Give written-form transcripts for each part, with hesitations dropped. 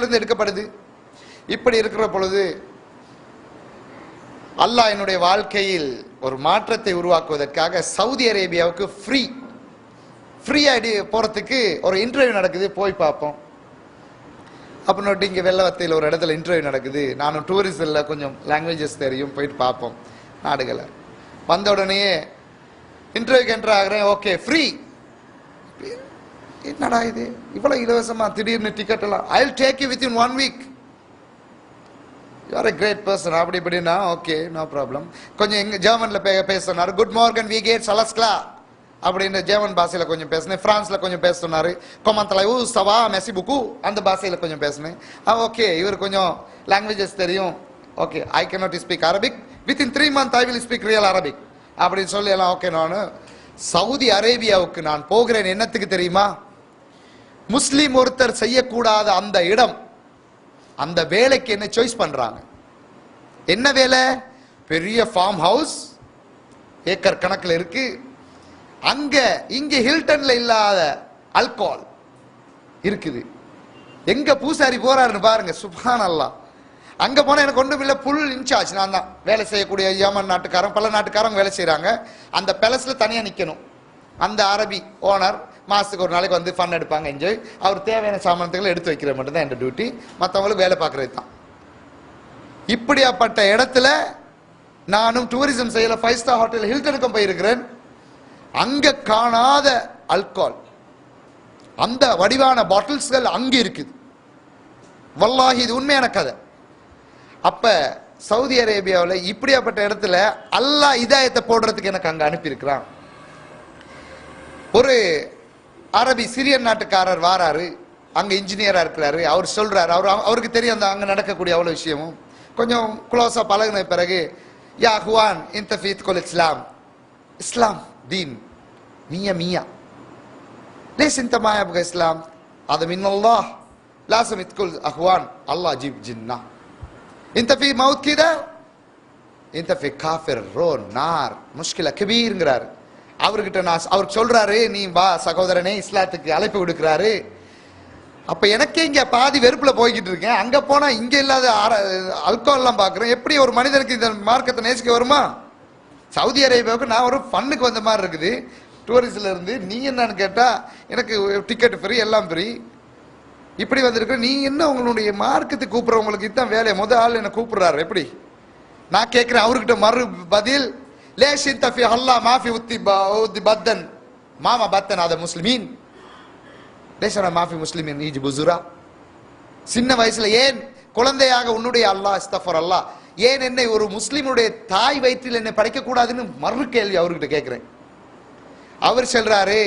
இருந்து எடுக்கப்படுது. இப்படி இருக்கிற பொழுது அல்லாஹ் என்னுடைய வாழ்க்கையில் ஒரு மாற்றத்தை உருவாக்குவதற்காக சவுதி அரேபியாவுக்கு ஃப்ரீயா போறதுக்கு ஒரு இன்டர்வியூ நடக்குது, போய் பார்ப்போம். அப்படின்னுட்டு இங்கே வெள்ளவத்தையில் ஒரு இடத்துல இன்டர்வியூ நடக்குது. நானும் டூரிஸ்டில் கொஞ்சம் லாங்குவேஜஸ் தெரியும், போயிட்டு பார்ப்போம் நாடுகளை. வந்த உடனே இன்டர்வியூக்கு என்டர் ஆகிறேன். Okay, free. என்னடா இது இவ்வளோ இலவசமா திடீர்னு டிக்கெட் எல்லாம்? I will take you with in 1 வீக். You are a great person. அப்படி இப்படின்னா ஓகே, நோ ப்ராப்ளம். கொஞ்சம் எங்க ஜெர்மனில் பேச சொன்னார். குட் மார்கன் வி கேட் சலஸ்க்லா அப்படின்னு ஜெர்மன் பாஷையில் கொஞ்சம் பேசினேன். பிரான்ஸில் கொஞ்சம் பேச சொன்னார். கொமந்தலை ஊ சவா மெசி புக்கு அந்த பாஷையில் கொஞ்சம் பேசினேன். ஓகே, இவர் கொஞ்சம் லாங்குவேஜஸ் தெரியும். Okay, I can not speak Arabic. With in 3 months I will speak real Arabic அப்படின்னு சொல்லி எல்லாம் ஓகே. நான் சவுதி அரேபியாவுக்கு நான் போகிறேன். என்னத்துக்கு தெரியுமா? முஸ்லீம் ஒருத்தர் செய்யக்கூடாத அந்த இடம், அந்த வேலைக்கு என்ன சாய்ஸ் பண்றாங்க. என்ன வேலை? பெரிய ஃபார்ம் ஹவுஸ் ஏக்கர் கணக்கில் இருக்கு. அங்க இங்க ஹில்டன்ல இல்லாத ஆல்கஹால் இருக்குது. எங்க பூசாரி போறாருன்னு பாருங்க. சுப்ஹானல்லாஹ். அங்க போனா எனக்கு ஒன்றும் இல்லை, புல் இன்சார்ஜ் நான் தான். வேலை செய்யக்கூடிய யமன் நாட்டுக்காரன் பல நாட்டுக்காரங்க வேலை செய்யறாங்க. அந்த பேலஸ்ல தனியா நிக்கணும். அந்த அரபி ஓனர் மாசத்துக்கு ஒரு நாளைக்கு வந்து ஃபன் எடுப்பாங்க, என்ஜாய். அவர் தேவையான சாமானத்துகளை எடுத்து வைக்கிறது மட்டும் தான் என் டியூட்டி. மற்றவங்களுக்கு வேலை பார்க்கறது தான். இப்படியாப்பட்ட இடத்துல நானும் டூரிசம் செய்யல. 5 ஸ்டார் ஹோட்டல் ஹில்டனுக்கும் போயிருக்கிறேன். அங்க காணாத ஆல்கஹால், அந்த வடிவான பாட்டில்ஸ்கள் அங்க இருக்குது. வல்லாஹி இது உண்மையான கதை. அப்ப சவுதி அரேபியாவில் இப்படியாப்பட்ட இடத்துல அல்லாஹ் இதாயத்தை போடுறதுக்கு எனக்கு அங்க அனுப்பியிருக்கிறான். ஒரு அரபி சிரியன் நாட்டுக்காரர் வாராரு, அங்க இன்ஜினியரா இருக்கிறாரு. அவர் சொல்றாரு, அவருக்கு தெரியும் அந்த அங்க நடக்கக்கூடிய அவ்வளவு விஷயமும். கொஞ்சம் குளோஸா பழகின பிறகு, யா ஹுவான் இன்த ஃபீத் குல் இஸ்லாம், இஸ்லாம் தீன் மியா மியா ليش انت ما يبغى اسلام؟ هذا من الله. لازم تقول اخوان الله جيب جنة. انت في موت كده، انت في كافر رون نار مشكلة كبيرங்கிறாரு. அவர்கிட்ட நான் அவருக்கு சொல்றாரு, நீ வா சகோதரனே இஸ்லாத்துக்கு அழைப்பு விடுக்கிறாரு. அப்ப எனக்கே இங்க பாதி வெறுப்புல போய்கிட்டு இருக்கேன். அங்க போனா இங்க இல்லாத ஆல்கஹால் எல்லாம் பாக்குறேன். எப்படி ஒரு மனிதனுக்கு இந்த மார்க்கத்தை நேசிக்க வருமா? சவுதி அரேபியாவுக்கு நான் ஒரு ஃபன்னுக்கு வந்த மாதிரி இருக்குது டூரிஸ்ட்ல இருந்து. நீ என்னன்னு கேட்டா எனக்கு டிக்கெட் ஃப்ரீ, எல்லாம் ஃப்ரீ. இப்படி வந்திருக்க நீ என்ன உங்களுடைய மார்க்கத்துக்கு கூப்பிடுறவங்களுக்கு இதுதான் வேலையை. முதல் ஆள் என்ன கூப்பிடுறாரு. எப்படி நான் கேட்கிறேன் அவர்கிட்ட மறு பதில், ليش انت في الله ما في ودي بدن ماما بدن هذا مسلمين ليش انا ما في مسلمين يجي بزرا. சின்ன வயசுல ஏன் குழந்தையாக உன்னுடைய அல்லாஹ் இஸ்தஃபர் அல்லாஹ் ஏன் என்னை ஒரு முஸ்லிமுடைய தாய் வயிற்றில் என்னை படைக்க கூடாதுன்னு மறு கேள்வி அவர்கிட்ட கேட்கிறேன். அவர் சொல்றாரு,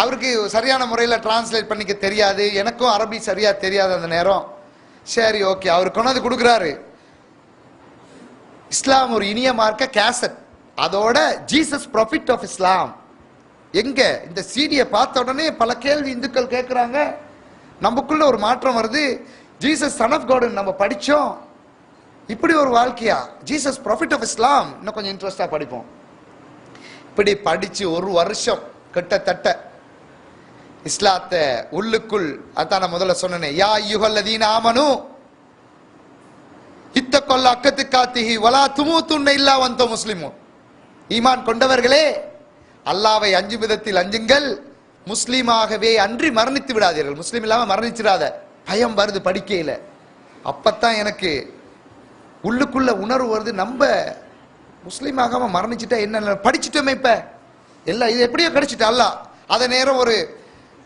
அவருக்கு சரியான முறையில் டிரான்ஸ்லேட் பண்ணிக்க தெரியாது, எனக்கும் அரபி சரியா தெரியாது அந்த நேரம். சரி ஓகே, அவர் கொண்டாந்து கொடுக்குறாரு. இஸ்லாம் ஒரு இனிய மார்க்க கேசட், அதோட ஜீசஸ் ப்ராஃபிட் ஆஃப் இஸ்லாம். எங்க இந்த சீடியை பார்த்த உடனே பல கேள்வி இந்துக்கள் கேட்கிறாங்க. நமக்குள்ள ஒரு மாற்றம் வருது. ஜீசஸ் சன் ஆஃப் காட் நம்ம படிச்சோம். இப்படி ஒரு வாழ்க்கையா? ஜீசஸ் ப்ராஃபிட் ஆஃப் இஸ்லாம் இன்னும் கொஞ்சம் இன்ட்ரெஸ்டா படிப்போம். இப்படி படிச்சு ஒரு வருஷம் கிட்டத்தட்ட இஸ்லாத்தை உள்ளுக்குள், அதான் நான் முதல்ல சொன்னேன், யா அய்யுஹல்லதீன ஆமனு இத்தகொல்ல அக்கத்துக்காத்திஹி வலா துமூதுன்ன இல்லா வன்தும் முஸ்லிமூன். ஈமான் கொண்டவர்களே, அல்லாவை அஞ்சும் விதத்தில் அஞ்சுங்கள், முஸ்லீமாகவே அன்றி மரணித்து விடாதீர்கள். முஸ்லீம் இல்லாம மரணிச்சிடாத. பயம் வருது படிக்கையில. அப்பத்தான் எனக்கு உள்ளுக்குள்ள உணர்வு வருது, நம்ம முஸ்லீமாக மரணிச்சுட்டா என்ன படிச்சுட்டோமே இப்ப எல்லாம் இது எப்படியோ கிடைச்சிட்டா அல்ல. அதே நேரம் ஒரு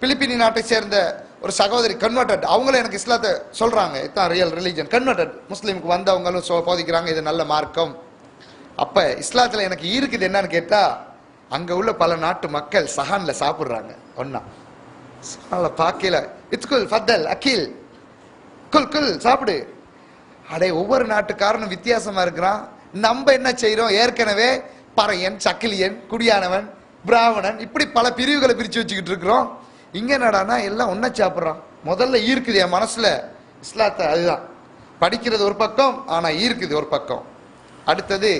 பிலிப்பினி நாட்டை சேர்ந்த ஒரு சகோதரி கன்வெர்டட், அவங்களும் எனக்கு இஸ்லாத்தை சொல்றாங்க, இதுதான் ரியல் ரிலீஜன். கன்வெர்டட் முஸ்லீமுக்கு வந்தவங்களும் போதிக்கிறாங்க இது நல்ல மார்க்கம். அப்ப இஸ்லாத்துல எனக்கு இருக்குது என்னன்னு கேட்டா, அங்க உள்ள பல நாட்டு மக்கள் சஹான்ல சாப்பிடுறாங்க ஒன்னா. பாக்கல இத்குல் ஃபத்தல் அகில் குல் குல் சாப்பிடு. அடே, ஒவ்வொரு நாட்டுக்காரனும் வித்தியாசமா இருக்கிறான். நம்ம என்ன செய்யறோம்? ஏற்கனவே பறையன், சக்கிலியன், குடியானவன், பிராமணன், இப்படி பல பிரிவுகளை பிரிச்சு வச்சுக்கிட்டு இருக்கிறோம். இங்க என்னடானா எல்லாம் ஒன்னா சாப்பிடுறான். முதல்ல ஈர்க்குது என் மனசுல இஸ்லாத்தை. அதுதான் படிக்கிறது ஒரு பக்கம், ஆனா ஈர்க்குது ஒரு பக்கம். அடுத்தது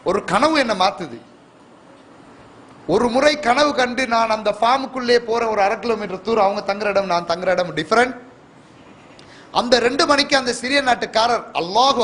ஒரு கனவு என்ன மாத்துது. ஒரு முறை கனவு கண்டு நான் அந்த ஃபார்முக்குள்ளே போற ஒரு 1/2 கிலோமீட்டர் தூரம் அவங்க தங்குற இடம் நான் தங்குற இடம் டிஃபரெண்ட். அந்த 2 மணிக்கு அந்த சிறிய நாட்டுக்காரர் அல்லாஹ்